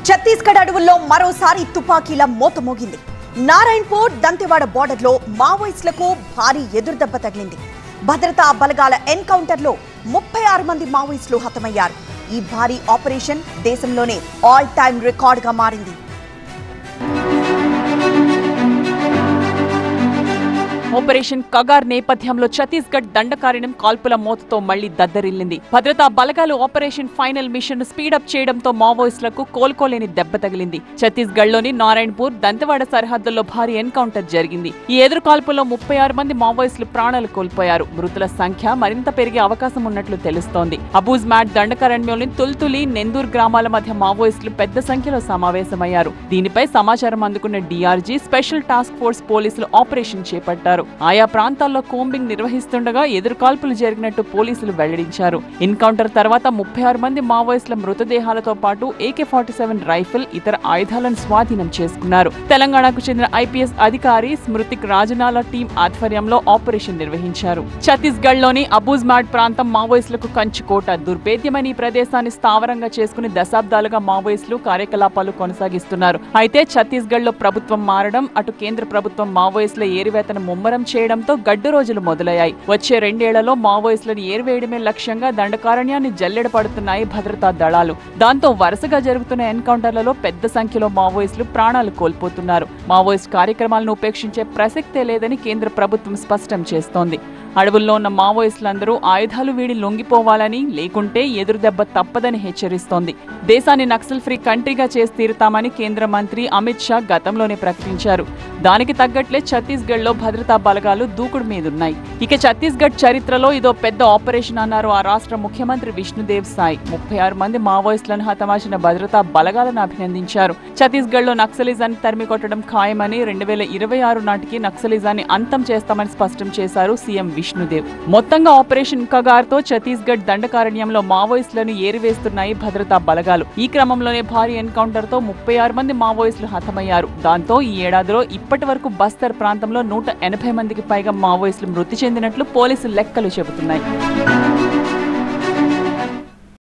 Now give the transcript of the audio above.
ఛత్తీస్గఢ్ అడవుల్లో మరోసారి తుపాకీల మోత మోగింది. నారాయణపూర్ దంతెవాడ బోర్డర్లో మావోయిస్టులకు భారీ ఎదురుదెబ్బ తగిలింది. భద్రతా బలగాల ఎన్కౌంటర్లో 36 మంది మావోయిస్టులు హతమయ్యారు. ఈ భారీ ఆపరేషన్ దేశంలోనే ఆల్ టైమ్ రికార్డుగా మారింది. ఆపరేషన్ కగార్ నేపథ్యంలో ఛత్తీస్గఢ్ దండకారణ్యం కాల్పుల మోతతో మళ్లీ దద్దరిల్లింది. భద్రతా బలగాలు ఆపరేషన్ ఫైనల్ మిషన్ స్పీడప్ చేయడంతో మావోయిస్టులకు కోలుకోలేని దెబ్బ తగిలింది. ఛత్తీస్గఢ్లోని నారాయణపూర్ దంతెవాడ సరిహద్దుల్లో భారీ ఎన్కౌంటర్ జరిగింది. ఈ ఎదురు కాల్పుల్లో 36 మంది మావోయిస్టులు ప్రాణాలు కోల్పోయారు. మృతుల సంఖ్య మరింత పెరిగే అవకాశం ఉన్నట్లు తెలుస్తోంది. అబూజ్ మ్యాట్ దండకారణ్యంలోని తుల్తులి, నెందూర్ గ్రామాల మధ్య మావోయిస్టులు పెద్ద సంఖ్యలో సమావేశమయ్యారు. దీనిపై సమాచారం అందుకున్న డీఆర్జీ, స్పెషల్ టాస్క్ ఫోర్స్ పోలీసులు ఆపరేషన్ చేపట్టారు. ఆయా ప్రాంతాల్లో కోంబింగ్ నిర్వహిస్తుండగా ఎదురుకాల్పులు జరిగినట్టు పోలీసులు వెల్లడించారు. ఎన్కౌంటర్ తర్వాత 36 మంది మావోయిస్టుల మృతదేహాలతో పాటు AK-47 రైఫిల్, ఇతర ఆయుధాలను స్వాధీనం చేసుకున్నారు. తెలంగాణకు చెందిన ఐపీఎస్ అధికారి స్మృతిక్ రాజనాల టీం ఆధ్వర్యంలో ఆపరేషన్ నిర్వహించారు. ఛత్తీస్గఢ్లోని అబూజ్ మ్యాట్ ప్రాంతం మావోయిస్టులకు కంచుకోట. దుర్భేద్యమైన ఈ ప్రదేశాన్ని స్థావరంగా చేసుకుని దశాబ్దాలుగా మావోయిస్టులు కార్యకలాపాలు కొనసాగిస్తున్నారు. అయితే ఛత్తీస్గఢ్లో ప్రభుత్వం మారడం, అటు కేంద్ర ప్రభుత్వం మావోయిస్టుల ఏరివేతను ముమ్మరం చేయడంతో గడ్డు రోజులు మొదలయ్యాయి. వచ్చే 2 ఏళ్లలో మావోయిస్టులను ఏరివేయడమే లక్ష్యంగా దండకారణ్యాన్ని జల్లెడ పడుతున్నాయి భద్రతా దళాలు. దాంతో వరుసగా జరుగుతున్న ఎన్కౌంటర్లలో పెద్ద సంఖ్యలో మావోయిస్టులు ప్రాణాలు కోల్పోతున్నారు. మావోయిస్ట్ కార్యక్రమాలను ఉపేక్షించే ప్రసక్తే లేదని కేంద్ర ప్రభుత్వం స్పష్టం చేస్తోంది. అడవుల్లో ఉన్న మావోయిస్టులందరూ ఆయుధాలు వీడి లొంగిపోవాలని, లేకుంటే ఎదురుదెబ్బ తప్పదని హెచ్చరిస్తోంది. దేశాన్ని నక్సల్ ఫ్రీ కంట్రీగా చేసి తీరుతామని కేంద్ర మంత్రి అమిత్ షా గతంలోనే ప్రకటించారు. దానికి తగ్గట్లే ఛత్తీస్గఢ్లో భద్రతా బలగాలు దూకుడు మీదున్నాయి. ఇక ఛత్తీస్గఢ్ చరిత్రలో ఇదో పెద్ద ఆపరేషన్ అన్నారు ఆ రాష్ట్ర ముఖ్యమంత్రి విష్ణుదేవ్ సాయ్. 36 మంది మావోయిస్టులను హతమార్చిన భద్రతా బలగాలను అభినందించారు. ఛత్తీస్గఢ్లో నక్సలిజాన్ని తరిమి కొట్టడం ఖాయమని, 2026 నాటికి నక్సలిజాన్ని అంతం చేస్తామని స్పష్టం చేశారు సీఎం విష్ణుదేవ్. మొత్తంగా ఆపరేషన్ కగార్తో ఛత్తీస్గఢ్ దండకారణ్యంలో మావోయిస్టులను ఏరివేస్తున్నాయి భద్రతా బలగాలు. ఈ క్రమంలోనే భారీ ఎన్కౌంటర్ తో 36 మంది మావోయిస్టులు హతమయ్యారు. దాంతో ఈ ఏడాదిలో ఇప్పటి వరకు బస్తర్ ప్రాంతంలో 180 మందికి పైగా మావోయిస్టులు మృతి చెందినట్లు పోలీసులు లెక్కలు చెబుతున్నాయి.